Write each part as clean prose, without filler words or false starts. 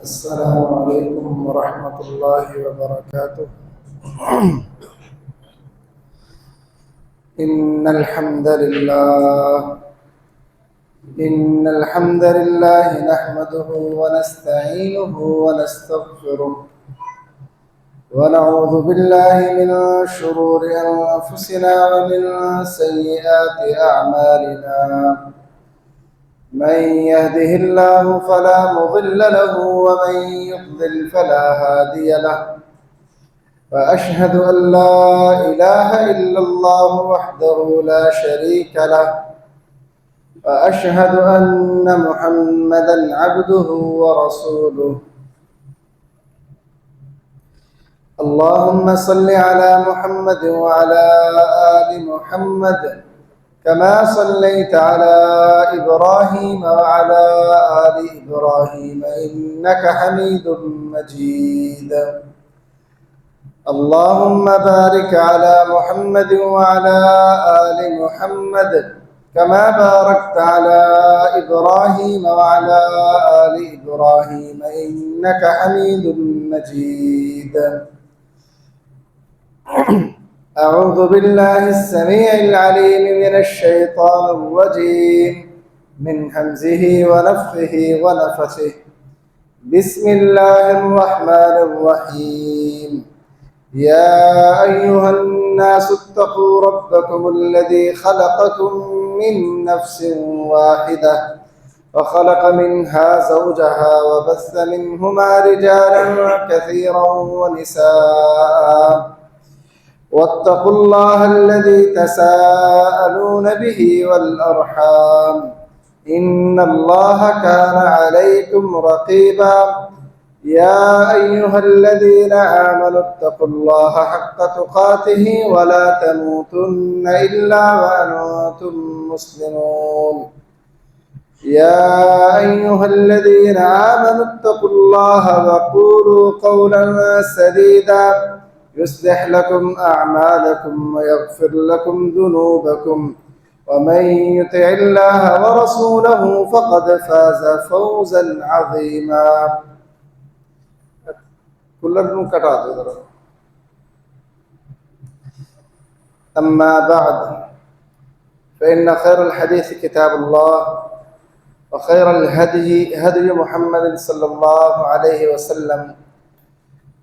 السلام عليكم ورحمة الله وبركاته. إن الحمد لله نحمده ونستعينه ونستغفره ونعوذ بالله من شرور أنفسنا ومن سيئات أعمالنا. من يهده الله فلا مضل له ومن يضلل فلا هادي له، وأشهد أن لا إله إلا الله وحده لا شريك له، وأشهد أن محمدا عبده ورسوله. اللهم صل على محمد وعلى آل محمد كما صليت على إبراهيم وعلى آل إبراهيم إنك حميد مجيد. اللهم بارك على محمد وعلى آل محمد كما باركت على إبراهيم وعلى آل إبراهيم إنك حميد مجيد. أعوذ بالله السميع العليم من الشيطان الرجيم من همزه ونفخه ونفثه. بسم الله الرحمن الرحيم. يا أيها الناس اتقوا ربكم الذي خلقكم من نفس واحدة وخلق منها زوجها وبث منهما رجالا كثيرا ونساء، واتقوا الله الذي تساءلون به والأرحام إن الله كان عليكم رقيبا. يا أيها الذين آمنوا اتقوا الله حق تقاته ولا تموتن إلا وأنتم مسلمون. يا أيها الذين آمنوا اتقوا الله وقولوا قولا سديدا يصلح لكم أعمالكم ويغفر لكم ذنوبكم، ومن يطع الله ورسوله فقد فاز فوزا عظيما. أما بعد، فإن خير الحديث كتاب الله، وخير الهدي هدي محمد صلى الله عليه وسلم،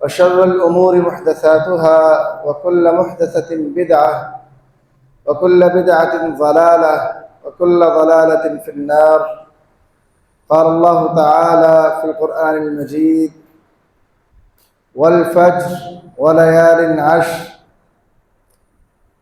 وشر الأمور محدثاتها، وكل محدثة بدعة، وكل بدعة ضلالة، وكل ضلالة في النار. قال الله تعالى في القرآن المجيد: والفجر وليال عشر،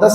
10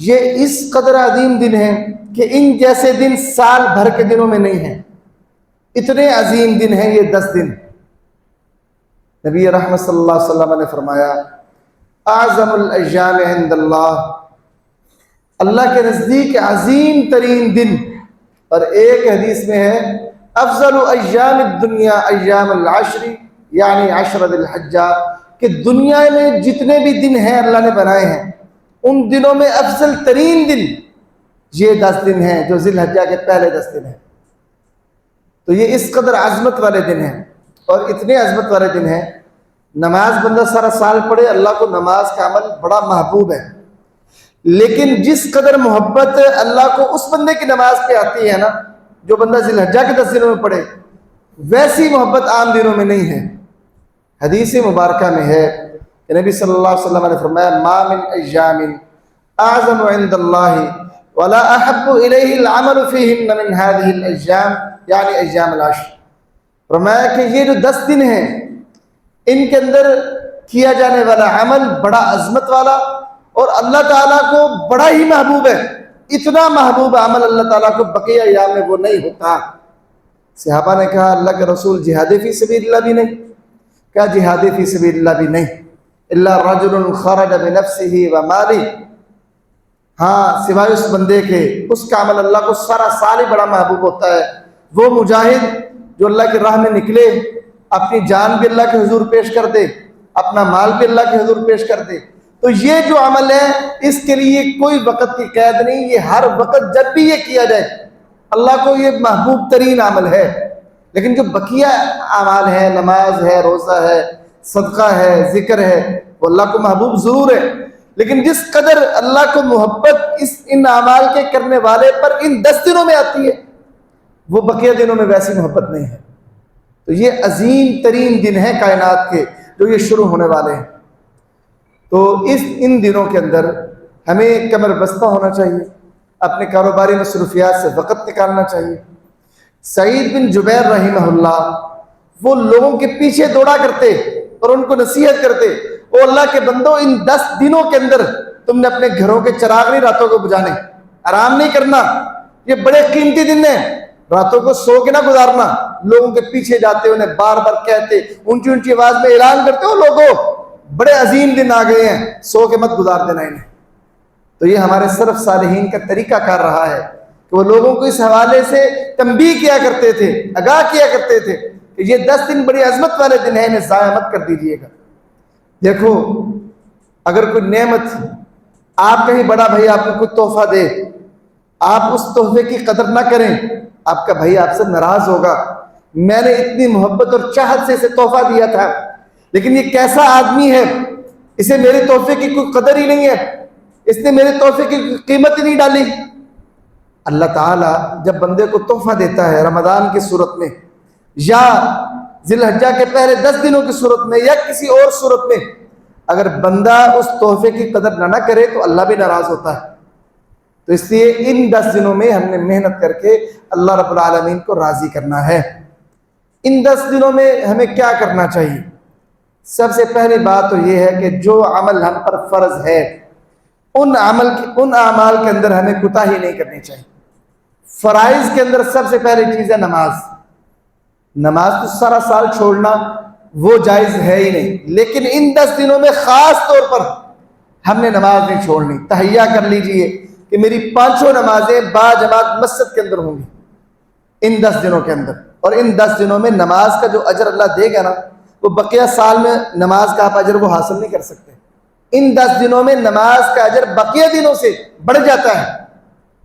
یہ اس قدر عظیم دن ہیں کہ ان جیسے دن سال بھر کے دنوں میں نہیں ہیں، اتنے عظیم دن ہیں یہ 10 دن۔ نبی رحمت صلی اللہ علیہ وسلم نے فرمایا اعظم الایام عند اللہ، اللہ کے نزدیک عظیم ترین دن، اور ایک حدیث میں ہے افضل ایام الدنیا ایام العشر، یعنی 10 ذی الحجہ، کہ دنیا میں جتنے بھی دن ہیں اللہ نے بنائے ہیں ان دنوں میں افضل ترین دن یہ 10 دن ہیں جو ذی الحجہ کے پہلے 10 دن ہیں۔ تو یہ اس قدر عظمت والے دن ہیں، اور اتنے عظمت والے دن ہیں۔ نماز بندہ سارا سال پڑھے، اللہ کو نماز کا عمل بڑا محبوب ہے، لیکن جس قدر محبت اللہ کو اس بندے کی نماز پہ آتی ہے نا جو بندہ ذی الحجہ کے 10 دنوں میں پڑھے، ویسی محبت عام دنوں میں نہیں ہے۔ حدیث مبارکہ میں ہے کہ نبی صلی اللہ علیہ وسلم نے فرمایا ما من ایام اعظم عند اللہ ولا احب الیہ العمل فیہن من هذه الايام، یعنی ایام العشر۔ فرمایا کہ یہ جو 10 دن ہیں ان کے اندر کیا جانے والا عمل بڑا عظمت والا اور اللہ تعالیٰ کو بڑا ہی محبوب ہے، اتنا محبوب عمل اللہ تعالیٰ کو بقیہ ایام میں وہ نہیں ہوتا۔ صحابہ نے کہا اللہ کے رسول جہاد فی سبیل اللہ بھی نہیں؟ کیا جہاد فی سبیل اللہ بھی نہیں؟ الا رجل خرج بنفسه وماله، ہاں سوائے اس بندے کے اس کا عمل اللہ کو سارا سال ہی بڑا محبوب ہوتا ہے، وہ مجاہد جو اللہ کی راہ میں نکلے، اپنی جان بھی اللہ کے حضور پیش کر دے، اپنا مال بھی اللہ کے حضور پیش کر دے۔ تو یہ جو عمل ہے اس کے لیے کوئی وقت کی قید نہیں، یہ ہر وقت جب بھی یہ کیا جائے اللہ کو یہ محبوب ترین عمل ہے۔ لیکن جو بقیہ اعمال ہے، نماز ہے، روزہ ہے، صدقہ ہے، ذکر ہے، وہ اللہ کو محبوب ضرور ہے، لیکن جس قدر اللہ کو محبت ان اعمال کے کرنے والے پر ان 10 دنوں میں آتی ہے وہ بقیہ دنوں میں ویسی محبت نہیں ہے۔ تو یہ عظیم ترین دن ہیں کائنات کے جو یہ شروع ہونے والے ہیں۔ تو ان دنوں کے اندر ہمیں کمر بستہ ہونا چاہیے، اپنے کاروباری مصروفیات سے وقت نکالنا چاہیے۔ سعید بن جبیر رحمہ اللہ وہ لوگوں کے پیچھے دوڑا کرتے اور ان کو نصیحت کرتے، او اللہ کے بندو ان 10 دنوں کے اندر تم نے اپنے گھروں کے چراغ نہیں راتوں کو بجانے، آرام نہیں کرنا، یہ بڑے قیمتی دن ہیں، راتوں کو سو کے نہ گزارنا۔ لوگوں کے پیچھے جاتے انہیں بار بار کہتے، اونچی اونچی آواز میں اعلان کرتے، ہو لوگوں بڑے عظیم دن آ گئے ہیں، سو کے مت گزار دینا انہیں۔ تو یہ ہمارے سلف صالحین کا طریقہ کار رہا ہے کہ وہ لوگوں کو اس حوالے سے تنبیہ کیا کرتے تھے، آگاہ کیا کرتے تھے کہ یہ 10 دن بڑی عظمت والے دن ہیں، انہیں ضائع مت کر دیجیے گا۔ دیکھو اگر کوئی نعمت آپ کا ہی بڑا بھائی آپ کو کوئی تحفہ دے، آپ اس تحفے کی قدر نہ کریں، آپ کا بھائی آپ سے ناراض ہوگا، میں نے اتنی محبت اور چاہت سے اسے تحفہ دیا تھا لیکن یہ کیسا آدمی ہے، اسے میرے تحفے کی کوئی قدر ہی نہیں ہے، اس نے میرے تحفے کی قیمت ہی نہیں ڈالی۔ اللہ تعالیٰ جب بندے کو تحفہ دیتا ہے رمضان کی صورت میں یا ذی الحجہ کے پہلے 10 دنوں کی صورت میں یا کسی اور صورت میں، اگر بندہ اس تحفے کی قدر نہ کرے تو اللہ بھی ناراض ہوتا ہے۔ تو اس لیے ان 10 دنوں میں ہم نے محنت کر کے اللہ رب العالمین کو راضی کرنا ہے۔ ان 10 دنوں میں ہمیں کیا کرنا چاہیے؟ سب سے پہلی بات تو یہ ہے کہ جو عمل ہم پر فرض ہے ان اعمال کے اندر ہمیں کوتاہی نہیں کرنی چاہیے۔ فرائض کے اندر سب سے پہلی چیز ہے نماز۔ نماز تو سارا سال چھوڑنا وہ جائز ہے ہی نہیں، لیکن ان 10 دنوں میں خاص طور پر ہم نے نماز نہیں چھوڑنی۔ تہیہ کر لیجئے کہ میری 5 نمازیں با جماعت مسجد کے اندر ہوں گی ان 10 دنوں کے اندر، اور ان 10 دنوں میں نماز کا جو اجر اللہ دے گا نا وہ بقیہ سال میں نماز کا آپ اجر وہ حاصل نہیں کر سکتے۔ ان 10 دنوں میں نماز کا اجر بقیہ دنوں سے بڑھ جاتا ہے،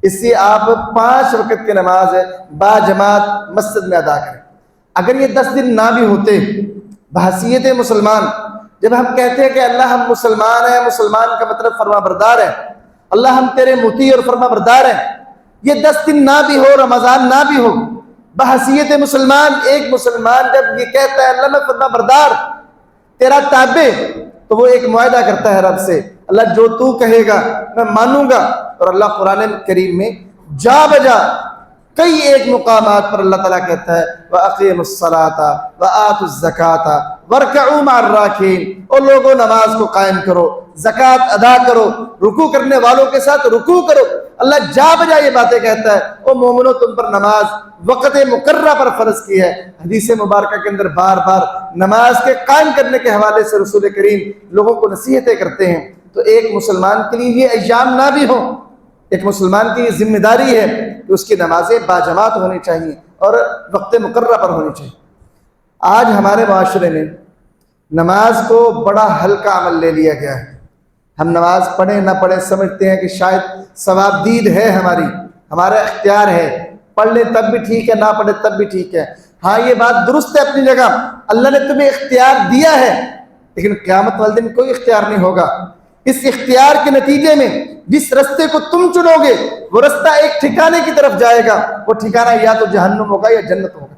اس لیے آپ 5 وقت کی نماز ہے با جماعت مسجد میں ادا کریں۔ اگر یہ 10 دن نہ بھی ہوتے بحیثیت مسلمان، جب ہم کہتے ہیں کہ اللہ ہم مسلمان ہیں، مسلمان کا مطلب فرما بردار ہے، اللہ ہم تیرے مطیع اور فرما بردار ہیں، یہ 10 دن نہ بھی ہو، رمضان نہ بھی ہو، بحیثیت مسلمان ایک مسلمان جب یہ کہتا ہے اللہ میں فرما بردار تیرا تابع، تو وہ ایک معاہدہ کرتا ہے رب سے، اللہ جو تو کہے گا میں مانوں گا۔ اور اللہ قرآن کریم میں جا بجا کئی ایک مقامات پر اللہ تعالیٰ کہتا ہے وَأَقِيمُوا الصَّلَاةَ وَآتُوا الزَّكَاةَ وَارْكَعُوا مَعَ الرَّاكِعِينَ، اور لوگوں نماز کو قائم کرو، زکوٰۃ ادا کرو، رکوع کرنے والوں کے ساتھ رکوع کرو۔ اللہ جا بجا یہ باتیں کہتا ہے او مومنو تم پر نماز وقت مقررہ پر فرض کی ہے۔ حدیث مبارکہ کے اندر بار بار نماز کے قائم کرنے کے حوالے سے رسول کریم لوگوں کو نصیحتیں کرتے ہیں۔ تو ایک مسلمان کے لیے یہ ایام نہ بھی ہوں، ایک مسلمان کی یہ ذمہ داری ہے کہ اس کی نمازیں باجماعت ہونی چاہیے اور وقت مقررہ پر ہونی چاہیے۔ آج ہمارے معاشرے میں نماز کو بڑا ہلکا عمل لے لیا گیا ہے۔ ہم نماز پڑھیں نہ پڑھیں سمجھتے ہیں کہ شاید ثواب دید ہے، ہمارا اختیار ہے، پڑھ لیں تب بھی ٹھیک ہے، نہ پڑھے تب بھی ٹھیک ہے۔ ہاں یہ بات درست ہے اپنی جگہ، اللہ نے تمہیں اختیار دیا ہے، لیکن قیامت والے دن کوئی اختیار نہیں ہوگا۔ اس اختیار کے نتیجے میں جس رستے کو تم چنو گے وہ رستہ ایک ٹھکانے کی طرف جائے گا، وہ ٹھکانہ یا تو جہنم ہوگا یا جنت ہوگا۔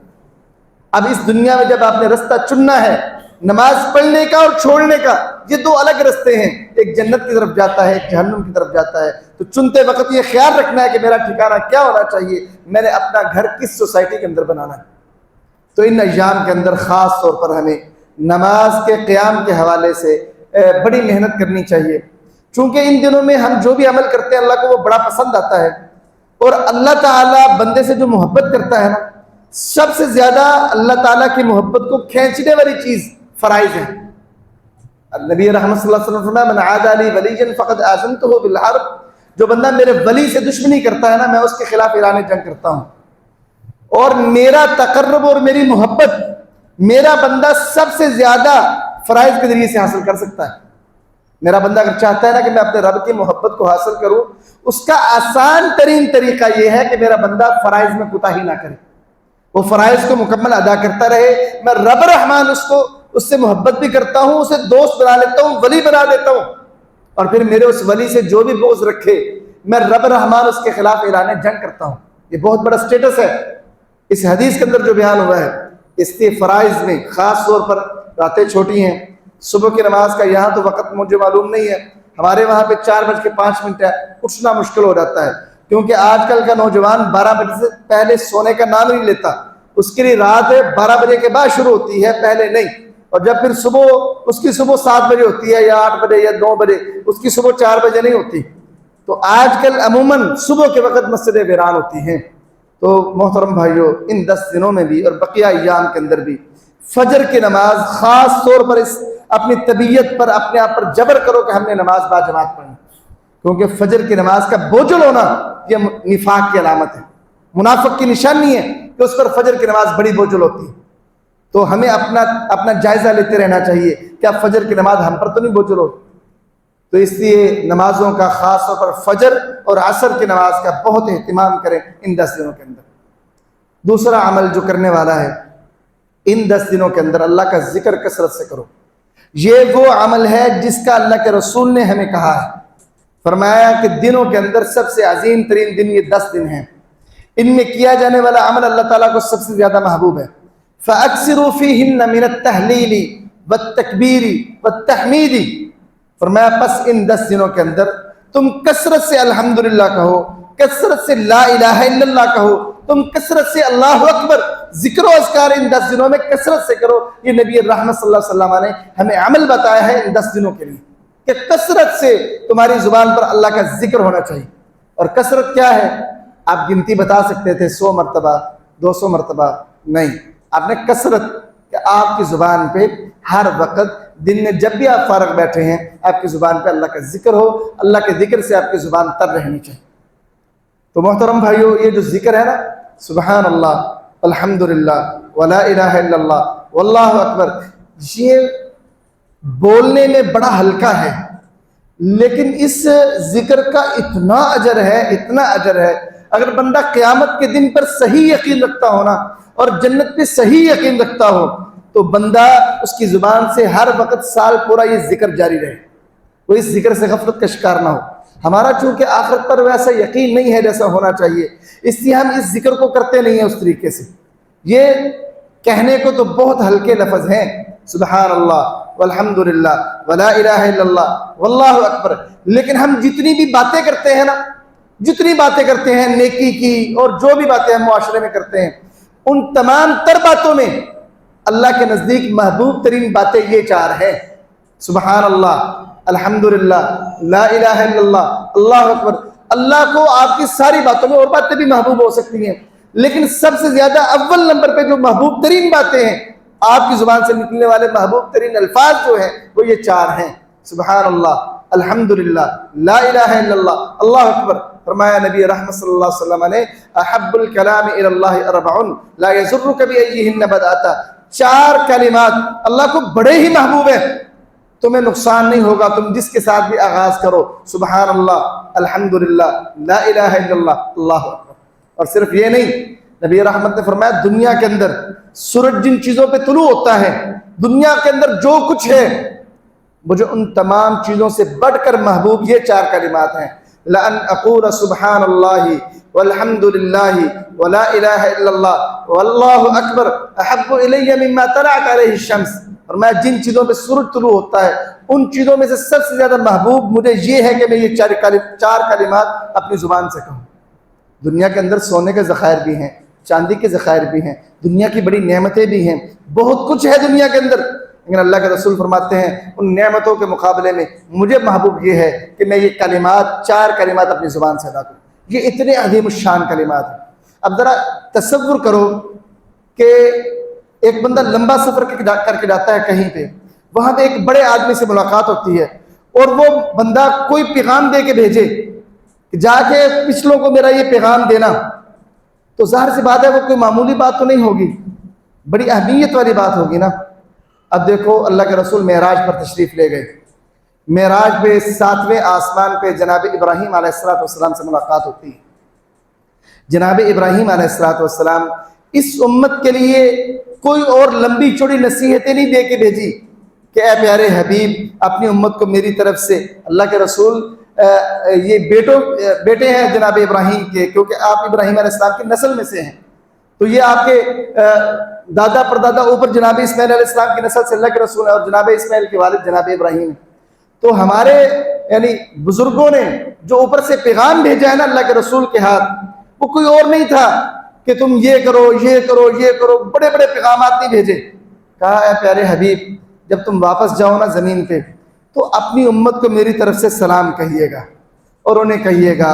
اب اس دنیا میں جب آپ نے رستہ چننا ہے نماز پڑھنے کا اور چھوڑنے کا، یہ دو الگ رستے ہیں، ایک جنت کی طرف جاتا ہے ایک جہنم کی طرف جاتا ہے۔ تو چنتے وقت یہ خیال رکھنا ہے کہ میرا ٹھکانہ کیا ہونا چاہیے، میں نے اپنا گھر کس سوسائٹی کے اندر بنانا ہے۔ تو ان ایام کے اندر خاص طور پر ہمیں نماز کے قیام کے حوالے سے بڑی محنت کرنی چاہیے، چونکہ ان دنوں میں ہم جو بھی عمل کرتے ہیں اللہ کو وہ بڑا پسند آتا ہے، اور اللہ تعالیٰ بندے سے جو محبت کرتا ہے نا، سب سے زیادہ اللہ تعالیٰ کی محبت کو کھینچنے والی چیز فرائض ہیں۔ نبی رحمت صلی اللہ علیہ وسلم فرمایا من عادى لي وليا فقد آذنته بالحرب، جو بندہ میرے ولی سے دشمنی کرتا ہے نا، میں اس کے خلاف اعلان جنگ کرتا ہوں۔ اور میرا تقرب اور میری محبت میرا بندہ سب سے زیادہ فرائض کے ذریعے سے حاصل کر سکتا ہے۔ میرا بندہ اگر چاہتا ہے نا کہ میں اپنے رب کی محبت کو حاصل کروں، اس کا آسان ترین طریقہ یہ ہے کہ میرا بندہ فرائض میں کوتاہی نہ کرے، وہ فرائض کو مکمل ادا کرتا رہے۔ میں رب رحمان اس سے محبت بھی کرتا ہوں، اسے دوست بنا لیتا ہوں، ولی بنا دیتا ہوں، اور پھر میرے اس ولی سے جو بھی بغض رکھے میں رب رحمان اس کے خلاف اعلان جنگ کرتا ہوں۔ یہ بہت بڑا سٹیٹس ہے اس حدیث کے اندر جو بیان ہوا ہے۔ اس لیے فرائض میں خاص طور پر راتیں چھوٹی ہیں، صبح کی نماز کا یہاں تو وقت مجھے معلوم نہیں ہے، ہمارے وہاں پہ 4:05 ہے، اٹھنا مشکل ہو جاتا ہے، کیونکہ آج کل کا نوجوان 12 بجے سے پہلے سونے کا نام نہیں لیتا۔ اس کے لیے رات 12 بجے کے بعد شروع ہوتی ہے، پہلے نہیں، اور جب پھر اس کی صبح 7 بجے ہوتی ہے یا 8 بجے یا 9 بجے، اس کی صبح 4 بجے نہیں ہوتی۔ تو آج کل عموماً صبح کے وقت مسجدیں ویران ہوتی ہیں۔ تو محترم بھائیوں، ان 10 دنوں میں بھی اور بقیہ ایام کے اندر بھی فجر کی نماز خاص طور پر اپنی طبیعت پر اپنے آپ پر جبر کرو کہ ہم نے نماز باجماعت پڑھنی، کیونکہ فجر کی نماز کا بوجھل ہونا یہ نفاق کی علامت ہے، منافق کی نشانی ہے کہ اس پر فجر کی نماز بڑی بوجھل ہوتی ہے۔ تو ہمیں اپنا جائزہ لیتے رہنا چاہیے کہ اب فجر کی نماز ہم پر تو نہیں بوجھل ہو۔ تو اس لیے نمازوں کا خاص طور پر فجر اور عصر کی نماز کا بہت اہتمام کریں ان 10 دنوں کے اندر۔ دوسرا عمل جو کرنے والا ہے، ان 10 دنوں کے اندر اللہ کا ذکر کثرت سے کرو۔ یہ وہ عمل ہے جس کا اللہ کے رسول نے ہمیں کہا ہے، فرمایا کہ دنوں کے اندر سب سے عظیم ترین دن یہ 10 دن ہیں، ان میں کیا جانے والا عمل اللہ تعالیٰ کو سب سے زیادہ محبوب ہے۔ فَأَكْثِرُوا فِيهِنَّ مِنَ التَّهْلِيلِ وَالتَّكْبِيرِ وَالتَّحْمِيدِ، فرمایا پس ان 10 دنوں کے اندر تم کثرت سے الحمدللہ کہو، کثرت سے لا الہ الا اللہ کہو، تم کثرت سے اللہ اکبر، ذکر و اذکار ان 10 دنوں میں کثرت سے کرو۔ یہ نبی رحمت صلی اللہ علیہ وسلم نے ہمیں عمل بتایا ہے ان 10 دنوں کے لیے کہ کثرت سے تمہاری زبان پر اللہ کا ذکر ہونا چاہیے۔ اور کثرت کیا ہے؟ آپ گنتی بتا سکتے تھے 100 مرتبہ 200 مرتبہ، نہیں، آپ نے کثرت کہ آپ کی زبان پہ ہر وقت دن میں جب بھی آپ فارغ بیٹھے ہیں آپ کی زبان پہ اللہ کا ذکر ہو، اللہ کے ذکر سے آپ کی زبان تر رہنی چاہیے۔ تو محترم بھائیو، یہ جو ذکر ہے نا، سبحان اللہ الحمدللہ ولا الہ الا اللہ واللہ اکبر، یہ بولنے میں بڑا ہلکا ہے، لیکن اس ذکر کا اتنا اجر ہے، اتنا اجر ہے۔ اگر بندہ قیامت کے دن پر صحیح یقین رکھتا ہو نا، اور جنت پہ صحیح یقین رکھتا ہو، تو بندہ اس کی زبان سے ہر وقت سال پورا یہ ذکر جاری رہے، وہ اس ذکر سے غفلت کا شکار نہ ہو۔ ہمارا چونکہ آخرت پر ویسا یقین نہیں ہے جیسا ہونا چاہیے، اس لیے ہم اس ذکر کو کرتے نہیں ہیں اس طریقے سے۔ یہ کہنے کو تو بہت ہلکے لفظ ہیں، سبحان اللہ والحمدللہ ولا الہ الا اللہ واللہ اکبر، لیکن ہم جتنی بھی باتیں کرتے ہیں نا، جتنی باتیں کرتے ہیں نیکی کی اور جو بھی باتیں ہم معاشرے میں کرتے ہیں، ان تمام تر باتوں میں اللہ کے نزدیک محبوب ترین باتیں یہ 4 ہیں: سبحان اللہ، الحمدللہ، لا الہ الا اللہ، اللہ اکبر۔ اللہ کو آپ کی ساری باتوں میں اور باتیں بھی محبوب ہو سکتی ہیں، لیکن سب سے زیادہ اول نمبر پہ جو محبوب ترین باتیں ہیں، آپ کی زبان سے نکلنے والے محبوب ترین الفاظ جو ہیں وہ یہ 4 ہیں: سبحان اللہ، الحمدللہ، لا الہ الا اللہ، اللہ اکبر۔ فرمایا نبی رحمت صلی اللہ علیہ وسلم نے، احب الکلام الی اللہ 4 لا یضرک بایہن بدأت۔ 4 کلمات اللہ کو بڑے ہی محبوب ہیں، تمہیں نقصان نہیں ہوگا تم جس کے ساتھ بھی آغاز کرو: سبحان اللہ، الحمدللہ، لا الہ الا اللہ، اللہ اکبر۔ اور صرف یہ نہیں، نبی رحمت نے فرمایا دنیا کے اندر سورج جن چیزوں پہ طلوع ہوتا ہے، دنیا کے اندر جو کچھ ہے، مجھے ان تمام چیزوں سے بڑھ کر محبوب یہ 4 کلمات ہیں: لَأَنْ أَقُولَ سُبْحَانَ اللَّهِ وَالْحَمْدُ لِلَّهِ وَلَا إِلَهَ إِلَّا اللَّهُ وَاللَّهُ أَكْبَرُ أَحَبُّ إِلَيَّ مِمَّا طَلَعَتْ عَلَيْهِ الشَّمْسُ۔ اور میں جن چیزوں پہ سورج طلوع ہوتا ہے، ان چیزوں میں سے سب سے زیادہ محبوب مجھے یہ ہے کہ میں یہ 4 کلمات اپنی زبان سے کہوں۔ دنیا کے اندر سونے کے ذخائر بھی ہیں، چاندی کے ذخائر بھی ہیں، دنیا کی بڑی نعمتیں بھی ہیں، بہت کچھ ہے دنیا کے اندر، لیکن اللہ کے رسول فرماتے ہیں ان نعمتوں کے مقابلے میں مجھے محبوب یہ ہے کہ میں یہ کلمات 4 کلمات اپنی زبان سے ادا کروں۔ یہ اتنے عظیم الشان کلمات ہیں۔ اب ذرا تصور کرو کہ ایک بندہ لمبا سفر کر کے جاتا ہے کہیں پہ، وہاں پہ ایک بڑے آدمی سے ملاقات ہوتی ہے، اور وہ بندہ کوئی پیغام دے کے بھیجے کہ جا کے پچھلوں کو میرا یہ پیغام دینا، تو ظاہر سی بات ہے وہ کوئی معمولی بات تو نہیں ہوگی، بڑی اہمیت والی بات ہوگی نا۔ اب دیکھو اللہ کے رسول معراج پر تشریف لے گئے، معراج پہ 7ویں آسمان پہ جناب ابراہیم علیہ السلام سے ملاقات ہوتی ہے۔ جناب ابراہیم علیہ السلام اس امت کے لیے کوئی اور لمبی چوڑی نصیحتیں نہیں دے کے بھیجی کہ اے پیارے حبیب اپنی امت کو میری طرف سے، اللہ کے رسول یہ بیٹے ہیں جناب ابراہیم کے، کیونکہ آپ ابراہیم علیہ السلام کی نسل میں سے ہیں، تو یہ آپ کے دادا پردادا اوپر جناب اسماعیل علیہ السلام کی نسل سے اللہ کے رسول ہیں، اور جناب اسماعیل کے والد جناب ابراہیم ہیں۔ تو ہمارے یعنی بزرگوں نے جو اوپر سے پیغام بھیجا ہے نا اللہ کے رسول کے ہاتھ، وہ کوئی اور نہیں تھا کہ تم یہ کرو یہ کرو یہ کرو، بڑے بڑے پیغامات نہیں بھیجے۔ کہا اے پیارے حبیب جب تم واپس جاؤ نا زمین پہ تو اپنی امت کو میری طرف سے سلام کہیے گا، اور انہیں کہیے گا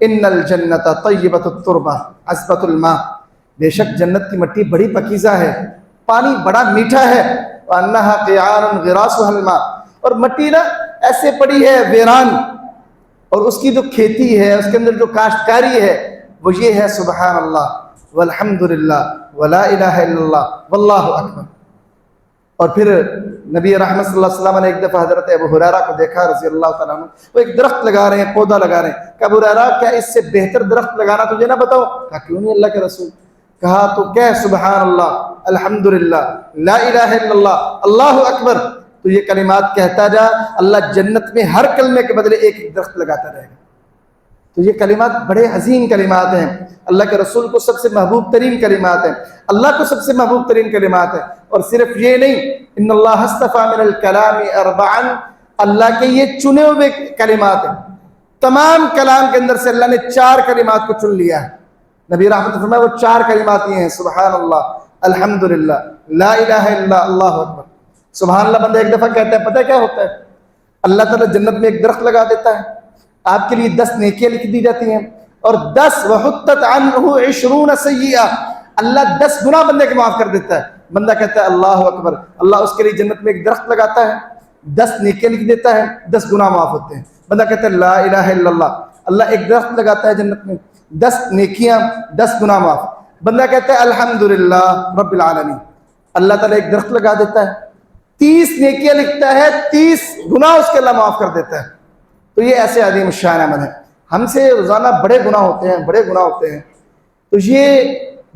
ان الجنت طیبۃ التربہ عذبۃ الماء، بے شک جنت کی مٹی بڑی پکیزہ ہے، پانی بڑا میٹھا ہے، وانها قیعان غراسها الماء، اور مٹی نا ایسے پڑی ہے ویران، اور اس کی جو کھیتی ہے اس کے اندر جو کاشتکاری ہے وہ یہ ہے سبحان اللہ والحمدللہ ولا الہ الا اللہ واللہ اکبر۔ اور پھر نبی رحمت صلی اللہ علیہ وسلم نے ایک دفعہ حضرت ابو ہریرہ کو دیکھا رضی اللہ تعالیٰ عنہ، وہ ایک درخت لگا رہے ہیں، پودا لگا رہے ہیں۔ کہ ابو ہریرہ کیا اس سے بہتر درخت لگانا تجھے نہ بتاؤ؟ کہا کیوں نہیں اللہ کے رسول؟ کہا تو کہہ سبحان اللہ، الحمدللہ، لا الہ الا اللہ، اللہ اکبر، تو یہ کلمات کہتا جا، اللہ جنت میں ہر کلمے کے بدلے ایک ایک درخت لگاتا رہے گا۔ تو یہ کلمات بڑے عظیم کلمات ہیں، اللہ کے رسول کو سب سے محبوب ترین کلمات ہیں، اللہ کو سب سے محبوب ترین کلمات ہیں۔ اور صرف یہ نہیں، ان اللہ اصطفیٰ من الکلام اربعا، اللہ کے یہ چنے ہوئے کلمات ہیں، تمام کلام کے اندر سے اللہ نے 4 کلمات کو چن لیا ہے۔ نبی رحمت نے فرمایا وہ 4 کلمات یہ ہیں: سبحان اللہ، الحمدللہ، لا الہ الا اللہ اکبر۔ سبحان اللہ بندہ ایک دفعہ کہتا ہے، پتہ کیا ہوتا ہے؟ اللہ تعالیٰ جنت میں ایک درخت لگا دیتا ہے، آپ کے لیے 10 نیکیاں لکھ دی جاتی ہیں، اور 10 وحطت عنہ 20 سیئہ، اللہ 10 گناہ بندے کے معاف کر دیتا ہے۔ بندہ کہتا ہے اللہ اکبر، اللہ اس کے لیے جنت میں ایک درخت لگاتا ہے، 10 نیکیاں لکھ دیتا ہے، 10 گناہ معاف ہوتے ہیں۔ بندہ کہتا ہے لا الہ الا اللہ، اللہ ایک درخت لگاتا ہے جنت میں، 10 نیکیاں، 10 گناہ معاف۔ بندہ کہتا ہے الحمدللہ رب العالمین، اللہ تعالیٰ ایک درخت لگا دیتا ہے، 30 نیکیاں لکھتا ہے، 30 گناہ اس کے اللہ معاف کر دیتا ہے۔ تو یہ ایسے عظیم الشان عمل ہے۔ ہم سے روزانہ بڑے گناہ ہوتے ہیں، بڑے گناہ ہوتے ہیں، تو یہ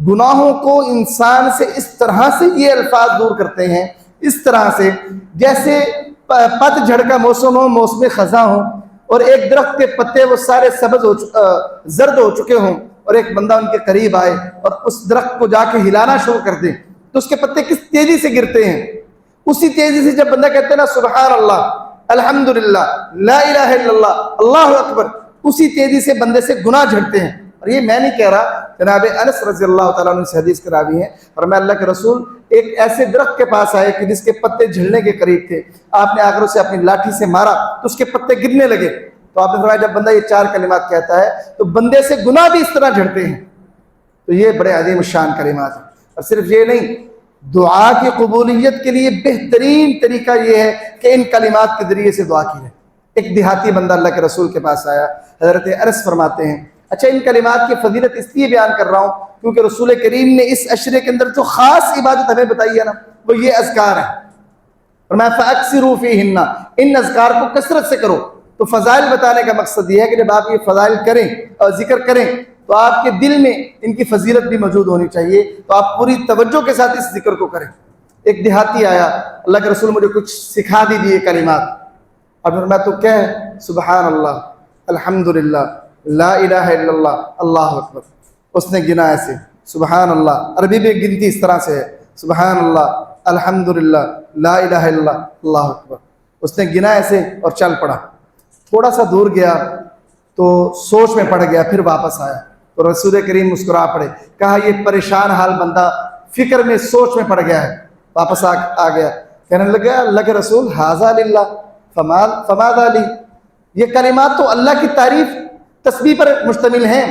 گناہوں کو انسان سے اس طرح سے یہ الفاظ دور کرتے ہیں، اس طرح سے جیسے پت جھڑ کا موسم ہو، موسم خزاں ہو، اور ایک درخت کے پتے وہ سارے سبز زرد ہو چکے ہوں، اور ایک بندہ ان کے قریب آئے اور اس درخت کو جا کے ہلانا شروع کر دے، تو اس کے پتے کس تیزی سے گرتے ہیں۔ اسی تیزی سے جب بندہ کہتے ہیں نا سبحان اللہ، الحمدللہ، لا الہ الا اللہ، اللہ اکبر، اسی تیزی سے بندے سے گناہ جھڑتے ہیں. اور یہ میں نہیں کہہ رہا، جناب انس رضی اللہ تعالیٰ عنہ سے حدیث کے راوی ہیں، اور میں اللہ کے رسول ایک ایسے درخت کے پاس آئے کہ جس کے پتے جھڑنے کے قریب تھے. آپ نے آخر اسے اپنی لاٹھی سے مارا تو اس کے پتے گرنے لگے. تو آپ نے فرمایا جب بندہ یہ 4 کلمات کہتا ہے تو بندے سے گناہ بھی اس طرح جھڑتے ہیں. تو یہ بڑے عظیم الشان کلمات ہیں. اور صرف یہ نہیں، دعا کی قبولیت کے لیے بہترین طریقہ یہ ہے کہ ان کلمات کے ذریعے سے دعا کی جائے. ایک دیہاتی بندہ اللہ کے رسول کے پاس آیا. حضرت انس فرماتے ہیں، اچھا ان کلمات کی فضیلت اس لیے بیان کر رہا ہوں کیونکہ رسول کریم نے اس عشرے کے اندر جو خاص عبادت ہمیں بتائی ہے نا، وہ یہ اذکار ہیں. اور میں فَأَكْثِرُوا فِيهِنَّ، ان اذکار کو کثرت سے کرو. تو فضائل بتانے کا مقصد یہ ہے کہ جب آپ یہ فضائل کریں اور ذکر کریں تو آپ کے دل میں ان کی فضیلت بھی موجود ہونی چاہیے، تو آپ پوری توجہ کے ساتھ اس ذکر کو کریں. ایک دیہاتی آیا، اللہ کے رسول مجھے کچھ سکھا دیجیے کلمات. اور میں تو کہہ سبحان اللہ، الحمدللہ، لا الہ الا اللہ، اللہ اکبر. اس نے گنا ایسے، سبحان اللہ، عربی میں گنتی اس طرح سے ہے، سبحان اللہ، الحمدللہ، لا الہ الا اللہ، اللہ اکبر. اس نے گنا ایسے اور چل پڑا. تھوڑا سا دور گیا تو سوچ میں پڑ گیا، پھر واپس آیا تو رسول کریم مسکرا پڑے. کہا یہ پریشان حال بندہ فکر میں سوچ میں پڑ گیا ہے. واپس آ گیا، کہنے لگا اللہ کے رسول ھذا للہ فماذا لی، یہ کلمات تو اللہ کی تعریف تسبیح پر مشتمل ہیں،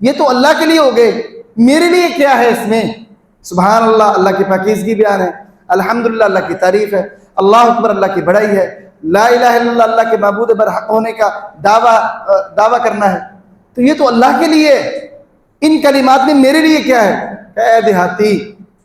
یہ تو اللہ کے لیے ہو گئے، میرے لیے کیا ہے اس میں؟ سبحان اللہ، اللہ کی پاکیزگی بیان ہے، الحمدللہ اللہ کی تعریف ہے، اللہ اکبر اللہ کی بڑائی ہے، لا الہ الا اللہ اللہ کے معبود برحق ہونے کا دعویٰ کرنا ہے. تو یہ تو اللہ کے لیے ہے، ان کلمات میں میرے لیے کیا ہے؟ اے دیہاتی،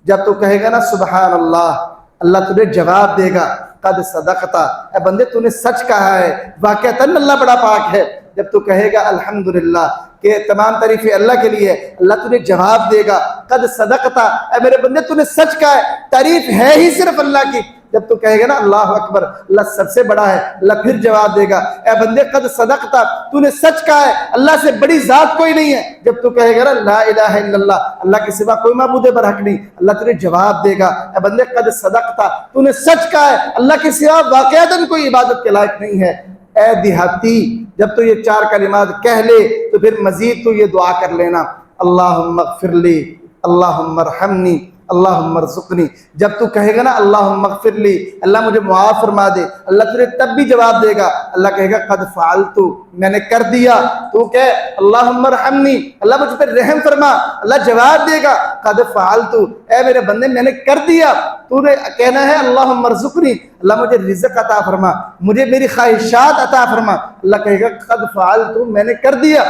جب تو کہے گا نا سبحان اللہ، اللہ تجھے جواب دے گا قد صدقتا، اے بندے تو نے سچ کہا ہے، واقعتاً اللہ بڑا پاک ہے. جب تو کہے گا الحمدللہ کہ تمام تعریفیں اللہ کے لیے، اللہ تجھے جواب دے گا قد صدقتا، اے میرے بندے تو نے سچ کہا ہے، تعریف ہے ہی صرف اللہ کی. جب تو کہے گا نا اللہ اکبر، اللہ سب سے بڑا ہے، اللہ پھر جواب دے گا اے بندے قد صدقتا، تو نے سچ کہا ہے، اللہ سے بڑی ذات کوئی نہیں ہے. جب تو کہے گا نا لا الہ الا اللہ، اللہ کے سوا کوئی معبود برحق نہیں، اللہ تجھے جواب دے گا اے بندے قد صدقتا، تو نے سچ کہا ہے، اللہ کے سوا واقعتاً کوئی عبادت کے لائق نہیں ہے. اے دیہاتی، جب تو یہ 4 کلمات کہہ لے تو پھر مزید تو یہ دعا کر لینا، اللہم اغفر لی، اللہم ارحمنی، اللہم ارزقنی. جب تو کہے گا نا اللہم اغفر لی، اللہ مجھے معاف فرما دے، اللہ تجھے تب بھی جواب دے گا، اللہ کہے گا قد فعلتو، میں نے کر دیا. تو کہے اللہم ارحمنی، اللہ مجھ پر رحم فرما، اللہ جواب دے گا قد فعلتو، اے میرے بندے میں نے کر دیا. تو نے کہنا ہے اللہم ارزقنی، اللہ مجھے رزق عطا فرما، مجھے میری خواہشات عطا فرما، اللہ کہے گا قد فعلتو، میں نے کر دیا.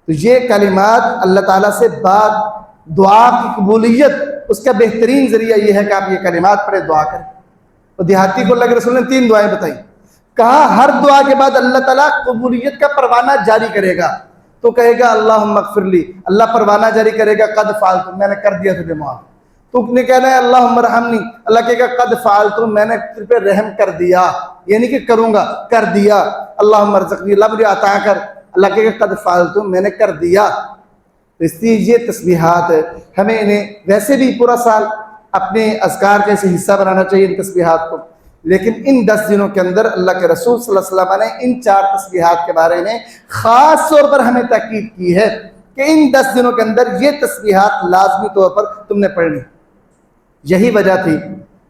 تو یہ کلمات اللہ تعالیٰ سے بات دعا کی قبولیت، اس کا بہترین ذریعہ یہ ہے کہ آپ یہ کلمات پڑھے، دعا کریں. تو دیہاتی کو اللہ کے رسول نے 3 دعائیں بتائی. کہا ہر دعا کے بعد اللہ تعالیٰ قبولیت کا پروانہ جاری کرے گا. تو کہے گا اللہم اغفر لی، اللہ پروانہ جاری کرے گا قد فعلتو، میں نے کر دیا تجھے معاف. تو نے کہنا ہے اللہم ارحمنی، اللہ کہے گا قد فعلتو، میں نے تجھ پہ رحم کر دیا، یہ نہیں کہ کروں گا، کر دیا. اللہم ارزقنی، اللہ مجھے عطا کر، اللہ کہے گا قد فعلتو، میں نے کر دیا. اس لیے یہ تسبیحات ہمیں انہیں ویسے بھی پورا سال اپنے اذکار کا ایسے حصہ بنانا چاہیے ان تسبیحات کو، لیکن ان 10 دنوں کے اندر اللہ کے رسول صلی اللہ علیہ وسلم نے ان 4 تسبیحات کے بارے میں خاص طور پر ہمیں تاکید کی ہے کہ ان 10 دنوں کے اندر یہ تسبیحات لازمی طور پر تم نے پڑھنی. یہی وجہ تھی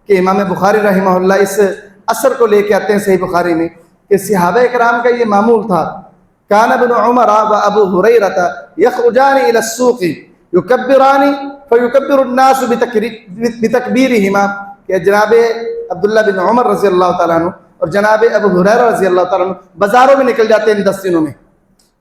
کہ امام بخاری رحمہ اللہ اس اثر کو لے کے آتے ہیں صحیح بخاری میں کہ صحابہ کرام کا یہ معمول تھا، کان ابن عمر و ابو ہریرہ یخرجان الی السوق یکبران فیکبر الناس بتکبیرہما، کہ جناب عبداللہ بن عمر رضی اللہ تعالیٰ عنہ اور جناب ابو ہریرہ رضی اللہ تعالیٰ عنہ بازاروں میں نکل جاتے ہیں ان 10 دنوں میں،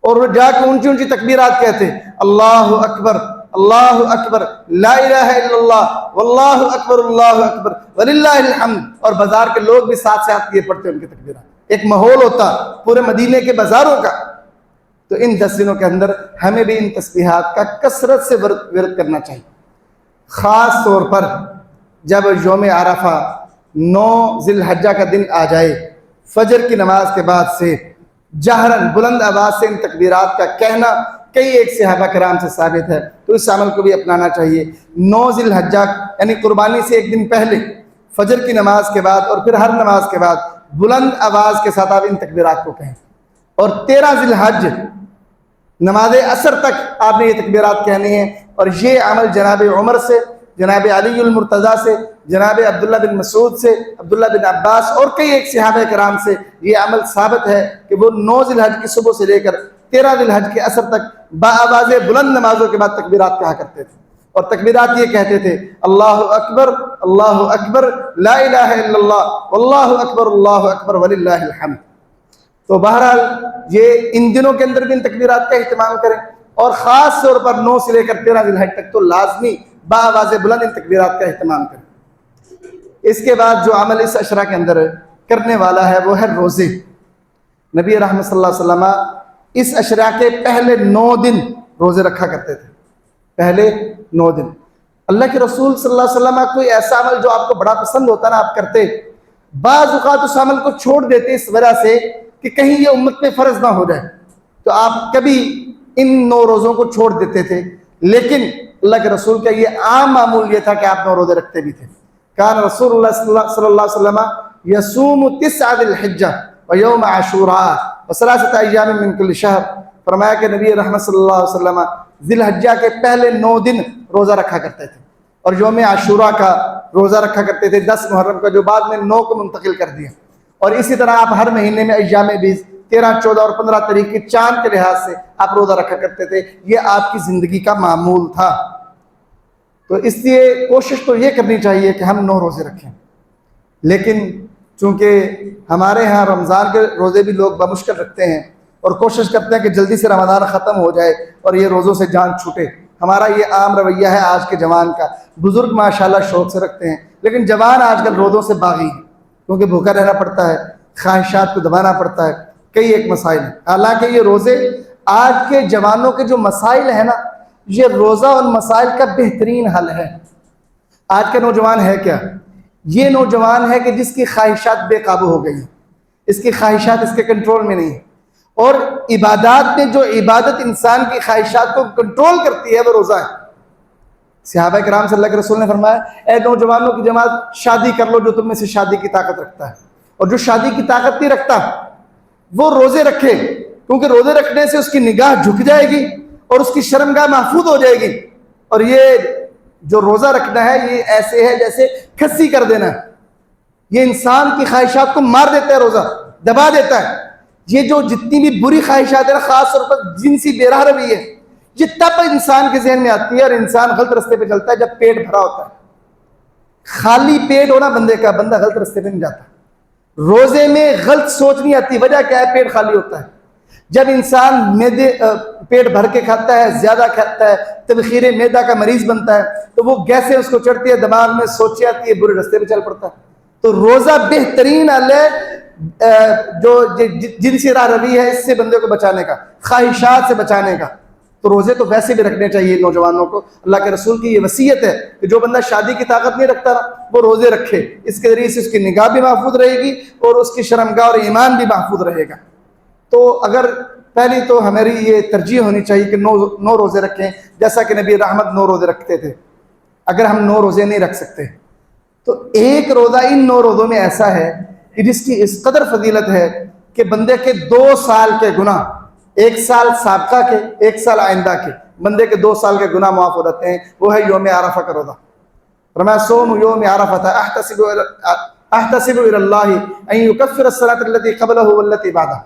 اور وہ جا کے اونچی اونچی تکبیرات کہتے ہیں، اللہ اکبر، اللہ اکبر، لا الہ الا اللہ، واللہ اکبر، اللہ اکبر وللہ الحمد. اور بازار کے لوگ بھی ساتھ ساتھ یہ پڑھتے ہیں ان کی تکبیرات. ایک ماحول ہوتا پورے مدینے کے بازاروں کا. تو ان 10 دنوں کے اندر ہمیں بھی ان تسبیحات کا کثرت سے ورد کرنا چاہیے، خاص طور پر جب یوم عرفہ 9 ذی الحجہ کا دن آ جائے، فجر کی نماز کے بعد سے جہراً بلند آواز سے ان تکبیرات کا کہنا کئی ایک صحابہ کرام سے ثابت ہے. تو اس عمل کو بھی اپنانا چاہیے. 9 ذی الحجہ یعنی قربانی سے ایک دن پہلے فجر کی نماز کے بعد اور پھر ہر نماز کے بعد بلند آواز کے ساتھ آپ ان تکبیرات کو کہیں. اور 13 ذی الحج نماز عصر تک آپ نے یہ تکبیرات کہنی ہیں. اور یہ عمل جناب عمر سے، جناب علی المرتضیٰ سے، جناب عبداللہ بن مسعود سے، عبداللہ بن عباس اور کئی ایک صحابہ کرام سے یہ عمل ثابت ہے کہ وہ 9 ذی الحج کی صبح سے لے کر 13 ذی الحج کے عصر تک بآواز بلند نمازوں کے بعد تکبیرات کہا کرتے تھے. اور تکبیرات یہ کہتے تھے: اللہ اکبر لا الہ الا اللہ واللہ اکبر وللہ الحمد. تو بہرحال یہ ان دنوں کے اندر بھی ان تکبیرات کا اہتمام کریں، اور خاص طور پر 9 سے لے کر 13 ذی الحج تک تو لازمی بآواز بلند ان تکبیرات کا اہتمام کریں. اس کے بعد جو عمل اس عشرہ کے اندر کرنے والا ہے وہ ہے روزے. نبی رحمت صلی اللہ علیہ وسلم اس عشرہ کے پہلے 9 دن روزے رکھا کرتے تھے. پہلے 9 دن اللہ کے رسول صلی اللہ علیہ وسلم کوئی ایسا عمل جو آپ کو بڑا پسند ہوتا نا آپ کرتے، بعض اوقات اس عمل کو چھوڑ دیتے اس وجہ سے کہ کہیں یہ امت میں فرض نہ ہو جائے، تو آپ کبھی ان 9 روزوں کو چھوڑ دیتے تھے. لیکن اللہ کے رسول کا یہ عام معمول یہ تھا کہ آپ 9 روزے رکھتے بھی تھے. کان رسول اللہ صلی اللہ علیہ وسلم یصوم 9 ذی الحجہ ویوم عاشوراء و3 ایام من کل شہر. فرمایا کہ نبی رحمت صلی اللہ علیہ وسلم ذی الحجہ کے پہلے 9 دن روزہ رکھا کرتے تھے، اور یوم عاشوراء کا روزہ رکھا کرتے تھے 10 محرم کا، جو بعد میں 9 کو منتقل کر دیا. اور اسی طرح آپ ہر مہینے میں ایام 20 13 14 اور 15 تاریخ کے چاند کے لحاظ سے آپ روزہ رکھا کرتے تھے. یہ آپ کی زندگی کا معمول تھا. تو اس لیے کوشش تو یہ کرنی چاہیے کہ ہم 9 روزے رکھیں. لیکن چونکہ ہمارے ہاں رمضان کے روزے بھی لوگ بمشکل رکھتے ہیں اور کوشش کرتے ہیں کہ جلدی سے رمضان ختم ہو جائے اور یہ روزوں سے جان چھوٹے. ہمارا یہ عام رویہ ہے آج کے جوان کا. بزرگ ماشاءاللہ شوق سے رکھتے ہیں، لیکن جوان آج کل روزوں سے باغی ہیں، کیونکہ بھوکا رہنا پڑتا ہے، خواہشات کو دبانا پڑتا ہے، کئی ایک مسائل ہیں. حالانکہ یہ روزے آج کے جوانوں کے جو مسائل ہیں نا، یہ روزہ ان مسائل کا بہترین حل ہے. آج کا نوجوان ہے کیا؟ یہ نوجوان ہے کہ جس کی خواہشات بے قابو ہو گئی ہیں، اس کی خواہشات اس کے کنٹرول میں نہیں ہیں. اور عبادات میں جو عبادت انسان کی خواہشات کو کنٹرول کرتی ہے وہ روزہ ہے. صحابہ کرام صلی اللہ کے رسول نے فرمایا: اے نوجوانوں کی جماعت، شادی کر لو جو تم میں سے شادی کی طاقت رکھتا ہے، اور جو شادی کی طاقت نہیں رکھتا وہ روزے رکھے، کیونکہ روزے رکھنے سے اس کی نگاہ جھک جائے گی اور اس کی شرمگاہ محفوظ ہو جائے گی. اور یہ جو روزہ رکھنا ہے یہ ایسے ہے جیسے کھسی کر دینا ہے. یہ انسان کی خواہشات کو مار دیتا ہے، روزہ دبا دیتا ہے. یہ جو جتنی بھی بری خواہشات ہیں، خاص طور پر جنسی بے راہ روی ہے، یہ تب انسان کے ذہن میں آتی ہے اور انسان غلط رستے پہ چلتا ہے جب پیٹ بھرا ہوتا ہے. خالی پیٹ ہونا بندے کا، بندہ غلط رستے پہ نہیں جاتا. روزے میں غلط سوچ نہیں آتی. وجہ کیا ہے؟ پیٹ خالی ہوتا ہے. جب انسان پیٹ بھر کے کھاتا ہے، زیادہ کھاتا ہے، تبخیر معدہ کا مریض بنتا ہے، تو وہ گیسیں اس کو چڑھتی ہے، دماغ میں سوچیں آتی ہے، برے رستے پہ چل پڑتا ہے. تو روزہ بہترین حل ہے جو جنسی راہ روی ہے اس سے بندے کو بچانے کا، خواہشات سے بچانے کا. تو روزے تو ویسے بھی رکھنے چاہیے نوجوانوں کو. اللہ کے رسول کی یہ وصیت ہے کہ جو بندہ شادی کی طاقت نہیں رکھتا وہ روزے رکھے. اس کے ذریعے سے اس کی نگاہ بھی محفوظ رہے گی اور اس کی شرمگاہ اور ایمان بھی محفوظ رہے گا. تو اگر پہلی تو ہماری یہ ترجیح ہونی چاہیے کہ 9 روزے رکھیں، جیسا کہ نبی رحمت 9 روزے رکھتے تھے. اگر ہم 9 روزے نہیں رکھ سکتے تو ایک روزہ ان 9 روزوں میں ایسا ہے کہ جس کی اس قدر فضیلت ہے کہ بندے کے 2 سال کے گناہ، 1 سال سابقہ کے، 1 سال آئندہ کے، بندے کے 2 سال کے گناہ معاف ہو جاتے ہیں. وہ ہے یوم عرفہ کا روزہ. فرمایا: صوم یوم عرفہ احتسب الی اللہ ان یکفر السنۃ التي قبلہ والتي بعدہ،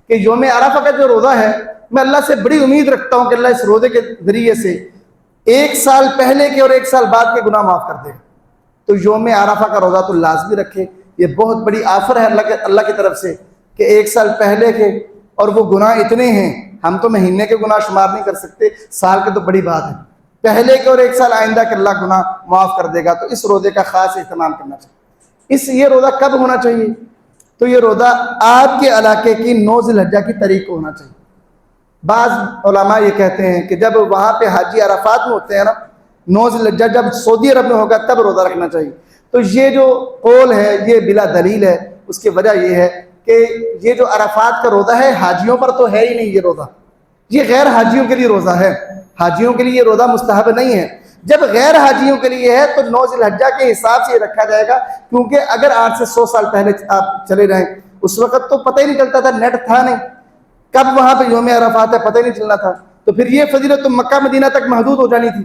کہ یوم عرفہ کا جو روزہ ہے میں اللہ سے بڑی امید رکھتا ہوں کہ اللہ اس روزے کے ذریعے سے 1 سال پہلے کے اور 1 سال بعد کے گناہ معاف کر دے. تو یوم عرفہ کا روزہ تو لازمی رکھے. یہ بہت بڑی آفر ہے اللہ کی طرف سے کہ 1 سال پہلے کے، اور وہ گناہ اتنے ہیں ہم تو مہینے کے گناہ شمار نہیں کر سکتے، سال کے تو بڑی بات ہے. پہلے کے اور 1 سال آئندہ کے اللہ گناہ معاف کر دے گا. تو اس روزے کا خاص اہتمام کرنا چاہیے. یہ روزہ کب ہونا چاہیے؟ تو یہ روزہ آپ کے علاقے کی 9 ذی الحجہ کی تاریخ کو ہونا چاہیے. بعض علماء یہ کہتے ہیں کہ جب وہاں پہ حاجی عرفات میں ہوتے ہیں نا، 9 ذی الحجہ جب سعودی عرب میں ہوگا تب روزہ رکھنا چاہیے. تو یہ جو قول ہے یہ بلا دلیل ہے. اس کی وجہ یہ ہے کہ یہ جو عرفات کا روزہ ہے حاجیوں پر تو ہے ہی نہیں. یہ روزہ یہ غیر حاجیوں کے لیے روزہ ہے. حاجیوں کے لیے یہ روزہ مستحب نہیں ہے. جب غیر حاجیوں کے لیے ہے تو 9 ذی الحجہ کے حساب سے یہ رکھا جائے گا، کیونکہ اگر 8 سے 100 سال پہلے آپ چلے جائیں اس وقت تو پتہ ہی نہیں چلتا تھا، نیٹ تھا نہیں. کب وہاں پہ یوم عرفات ہے پتہ ہی نہیں چلنا تھا، تو پھر یہ فضیلت تو مکہ مدینہ تک محدود ہو جانی تھی۔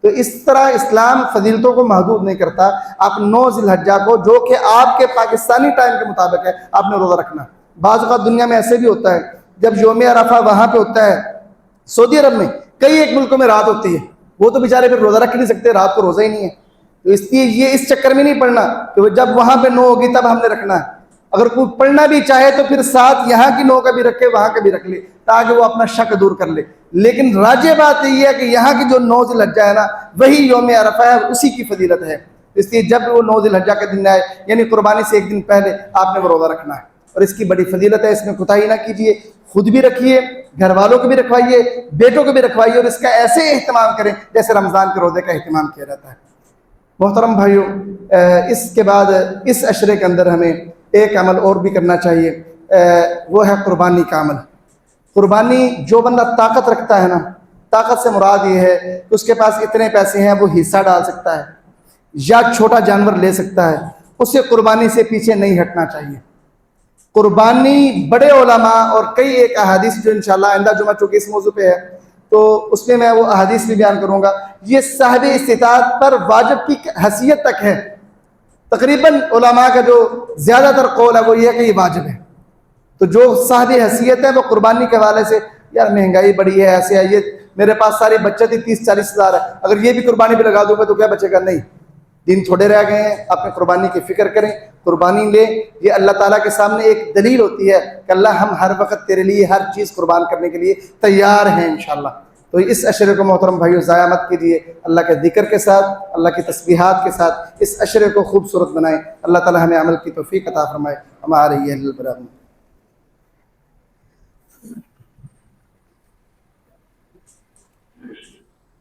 تو اس طرح اسلام فضیلتوں کو محدود نہیں کرتا۔ آپ 9 ذی الحجہ کو، جو کہ آپ کے پاکستانی ٹائم کے مطابق ہے، آپ نے روزہ رکھنا ہے۔ بعض اوقات دنیا میں ایسے بھی ہوتا ہے، جب یوم عرفہ وہاں پہ ہوتا ہے سعودی عرب میں، کئی ایک ملکوں میں رات ہوتی ہے، وہ تو بیچارے پھر روزہ رکھ نہیں سکتے، رات کو روزہ ہی نہیں ہے۔ تو اس لیے یہ اس چکر میں نہیں پڑھنا کہ جب وہاں پہ 9 ہوگی تب ہم نے رکھنا ہے۔ اگر کوئی پڑھنا بھی چاہے تو پھر ساتھ یہاں کی 9 کا بھی رکھے، وہاں کا بھی رکھ لے، تاکہ وہ اپنا شک دور کر لے۔ لیکن راجع بات یہ ہے کہ یہاں کی جو 9 ذی الحجہ ہے نا، وہی یوم عرفہ ہے، اسی کی فضیلت ہے۔ اس لیے جب وہ 9 ذی الحجہ کا دن آئے، یعنی قربانی سے ایک دن پہلے آپ نے وہ روزہ رکھنا ہے، اور اس کی بڑی فضیلت ہے، اس میں کوتاہی نہ کیجیے، خود بھی رکھیے، گھر والوں کو بھی رکھوائیے، بیٹوں کو بھی رکھوائیے، اور اس کا ایسے اہتمام کریں جیسے رمضان کے روزے کا اہتمام کیا جاتا ہے۔ محترم بھائیوں، اس کے بعد اس عشرے کے اندر ہمیں ایک عمل اور بھی کرنا چاہیے، وہ ہے قربانی کا عمل۔ قربانی جو بندہ طاقت رکھتا ہے نا، طاقت سے مراد یہ ہے کہ اس کے پاس اتنے پیسے ہیں، وہ حصہ ڈال سکتا ہے یا چھوٹا جانور لے سکتا ہے، اسے قربانی سے پیچھے نہیں ہٹنا چاہیے۔ قربانی بڑے علماء اور کئی ایک احادیث جو انشاءاللہ آئندہ جمعہ چونکہ اس موضوع پہ ہے تو اس میں وہ احادیث بھی بیان کروں گا، یہ صاحب استطاعت پر واجب کی حیثیت تک ہے۔ تقریباً علماء کا جو زیادہ تر قول ہے وہ یہ ہے کہ یہ واجب ہے۔ تو جو صاحب حیثیت ہے وہ قربانی کے حوالے سے، یار مہنگائی بڑی ہے، ایسے ہے، یہ میرے پاس ساری بچت ہی 30-40 ہزار ہے، اگر یہ بھی قربانی پہ لگا دوں گا تو کیا بچے گا؟ نہیں، دن تھوڑے رہ گئے ہیں، اپنے قربانی کی فکر کریں، قربانی لیں۔ یہ اللہ تعالیٰ کے سامنے ایک دلیل ہوتی ہے کہ اللہ ہم ہر وقت تیرے لیے ہر چیز قربان کرنے کے لیے تیار ہیں انشاءاللہ۔ تو اس عشرے کو محترم بھائیو ضائع مت کیجیے، اللہ کے ذکر کے ساتھ، اللہ کی تسبیحات کے ساتھ اس عشرے کو خوبصورت بنائیں۔ اللہ تعالیٰ ہمیں عمل کی توفیق عطا فرمائے۔ ہمارے یہ البرام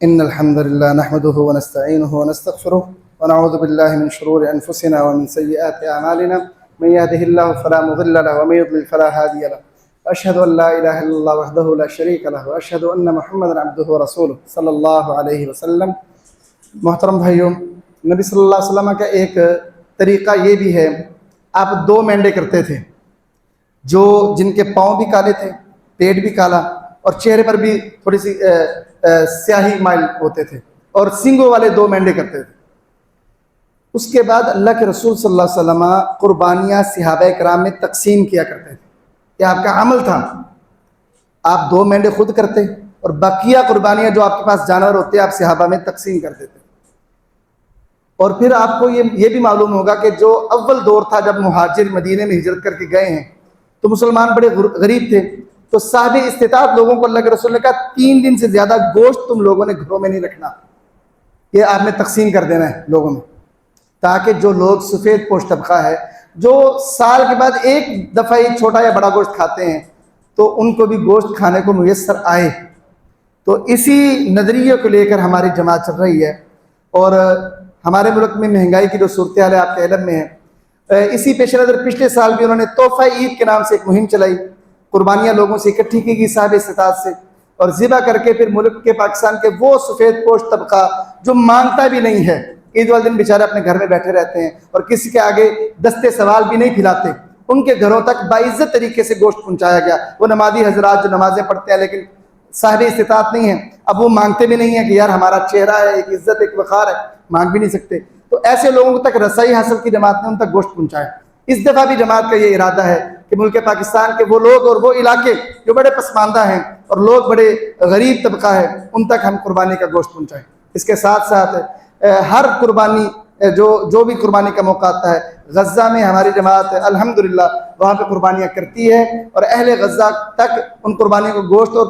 ان الحمد للہ نحمده ونستعینه ونستغفره ونعوذ باللہ من شرور انفسنا ومن سیئات اعمالنا من يهده الله فلا مضل له ومن يضلل فلا هادي له واشهد ان لا اله الا الله وحده لا شريك له واشهد ان محمدا عبده ورسوله صلی اللہ علیہ وسلم۔ محترم بھائیوں، نبی صلی اللہ علیہ وسلم کا ایک طریقہ یہ بھی ہے، آپ 2 مینڈے کرتے تھے جو جن کے پاؤں بھی کالے تھے، پیٹ بھی کالا، اور چہرے پر بھی تھوڑی سی سیاہی مائل ہوتے تھے، اور سینگوں والے 2 مینڈے کرتے تھے۔ اس کے بعد اللہ کے رسول صلی اللہ علیہ وسلم قربانیاں صحابہ کرام میں تقسیم کیا کرتے تھے، یہ آپ کا عمل تھا۔ آپ 2 مینڈے خود کرتے اور بقیہ قربانیاں جو آپ کے پاس جانور ہوتے آپ صحابہ میں تقسیم کرتے تھے۔ اور پھر آپ کو یہ بھی معلوم ہوگا کہ جو اول دور تھا جب مہاجر مدینے میں ہجرت کر کے گئے ہیں تو مسلمان بڑے غریب تھے، تو صاحب استطاعت لوگوں کو اللہ کے رسول نے کہا 3 دن سے زیادہ گوشت تم لوگوں نے گھروں میں نہیں رکھنا، یہ آپ نے تقسیم کر دینا ہے لوگوں میں، تاکہ جو لوگ سفید پوش طبقہ ہے جو سال کے بعد ایک دفعہ ہی چھوٹا یا بڑا گوشت کھاتے ہیں تو ان کو بھی گوشت کھانے کو میسر آئے۔ تو اسی نظریے کو لے کر ہماری جماعت چل رہی ہے، اور ہمارے ملک میں مہنگائی کی جو صورتحال ہے آپ کے علم میں ہے، اسی پیش نظر پچھلے سال بھی انہوں نے تحفہ عید کے نام سے ایک مہم چلائی، قربانیاں لوگوں سے اکٹھی کی گئی صاحب استطاعت سے، اور ذبح کر کے پھر ملک کے پاکستان کے وہ سفید پوش طبقہ جو مانگتا بھی نہیں ہے، عید والے دن بیچارے اپنے گھر میں بیٹھے رہتے ہیں اور کسی کے آگے دستے سوال بھی نہیں پھیلاتے، ان کے گھروں تک باعزت طریقے سے گوشت پہنچایا گیا۔ وہ نمازی حضرات جو نمازیں پڑھتے ہیں لیکن صاحب استطاعت نہیں ہیں، اب وہ مانگتے بھی نہیں ہیں کہ یار ہمارا چہرہ ہے، ایک عزت ایک وقار ہے، مانگ بھی نہیں سکتے، تو ایسے لوگوں تک رسائی حاصل کی جماعت نے ان تک گوشت پہنچایا۔ اس دفعہ بھی جماعت کا یہ ارادہ ہے کہ ملک پاکستان کے وہ لوگ اور وہ علاقے جو بڑے پسماندہ ہیں اور لوگ بڑے غریب طبقہ ہے ان تک ہم قربانی کا گوشت پہنچائیں۔ اس کے ساتھ ساتھ ہر قربانی جو بھی قربانی کا موقع آتا ہے، غزہ میں ہماری جماعت الحمدللہ وہاں پہ قربانیاں کرتی ہے، اور اہل غزہ تک ان قربانیوں کو گوشت اور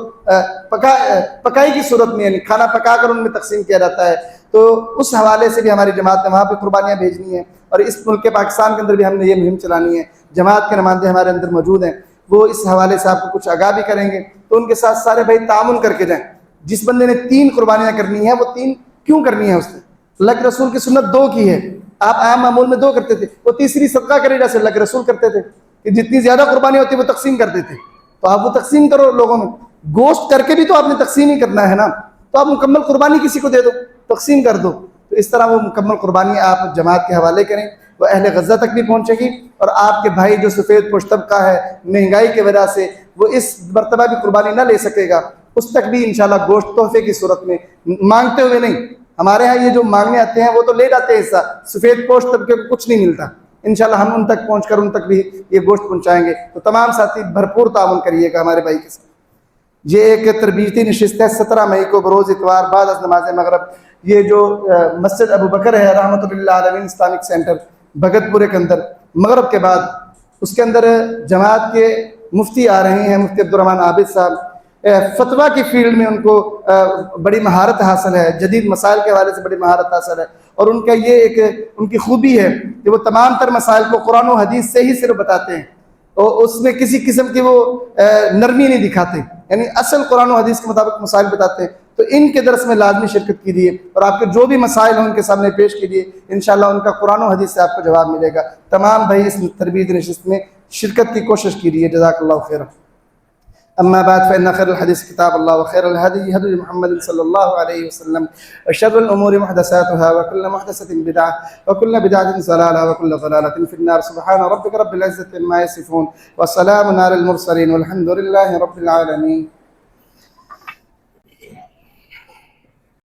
پکائی کی صورت میں، یعنی کھانا پکا کر ان میں تقسیم کیا جاتا ہے۔ تو اس حوالے سے بھی ہماری جماعت نے وہاں پہ قربانیاں بھیجنی ہیں، اور اس ملک پاکستان کے اندر بھی ہم نے یہ مہم چلانی ہے۔ جماعت کے نمائندے ہمارے اندر موجود ہیں، وہ اس حوالے سے آپ کو کچھ آگاہ بھی کریں گے، تو ان کے ساتھ سارے بھائی تعاون کر کے جائیں۔ جس بندے نے 3 قربانیاں کرنی ہیں وہ 3 کیوں کرنی ہے؟ اس نے اللہ کے رسول کی سنت 2 کی ہے، آپ عام معمول میں 2 کرتے تھے، وہ تیسری صدقہ کرے جیسے اللہ کے رسول کرتے تھے کہ جتنی زیادہ قربانی ہوتی ہے وہ تقسیم کرتے تھے، تو آپ وہ تقسیم کرو لوگوں میں، گوشت کر کے بھی تو آپ نے تقسیم ہی کرنا ہے نا، تو آپ مکمل قربانی کسی کو دے دو، تقسیم کر دو۔ تو اس طرح وہ مکمل قربانی آپ جماعت کے حوالے کریں۔ وہ اہل غزہ تک بھی پہنچے گی، اور آپ کے بھائی جو سفید پوش طبقہ ہے مہنگائی کی وجہ سے وہ اس مرتبہ بھی قربانی نہ لے سکے گا، اس تک بھی انشاءاللہ گوشت تحفے کی صورت میں، مانگتے ہوئے نہیں۔ ہمارے ہاں یہ جو مانگنے آتے ہیں وہ تو لے جاتے ہیں حصہ، سفید پوش طبقے کو کچھ نہیں ملتا۔ انشاءاللہ ہم ان تک پہنچ کر ان تک بھی یہ گوشت پہنچائیں گے، تو تمام ساتھی بھرپور تعاون کریے گا ہمارے بھائی کے ساتھ۔ یہ ایک تربیتی نشست ہے 17 مئی کو بروز اتوار بعد از نماز مغرب۔ یہ جو مسجد ابو بکر ہے رحمۃ اللہ عالمین اسلامک سینٹر بھگت پورے کے اندر، مغرب کے بعد اس کے اندر جماعت کے مفتی آ رہے ہیں، مفتی عبدالرحمن عابد صاحب۔ فتویٰ کی فیلڈ میں ان کو بڑی مہارت حاصل ہے، جدید مسائل کے حوالے سے بڑی مہارت حاصل ہے، اور ان کا یہ ایک ان کی خوبی ہے کہ وہ تمام تر مسائل کو قرآن و حدیث سے ہی صرف بتاتے ہیں، اور اس میں کسی قسم کی وہ نرمی نہیں دکھاتے، یعنی اصل قرآن و حدیث کے مطابق مسائل بتاتے ہیں۔ تو ان کے درس میں لازمی شرکت کیجیے، اور آپ کے جو بھی مسائل ہیں ان کے سامنے پیش کیجیے، انشاءاللہ ان کا قرآن و حدیث سے آپ کو جواب ملے گا۔ تمام بھائی اس تربیت نشست میں شرکت کی کوشش کیجیے، جزاک اللہ خیر۔ اما بعد فإن خير الحديث كتاب الله وخير الهدي هدي محمد صلى الله عليه وسلم وشر الأمور محدثاتها وكل محدثة بدعة وكل بدعة ضلالة وكل ضلالة في النار۔ سبحان ربك رب العزة عما يصفون وسلام على المرسلين والحمد لله رب العالمين۔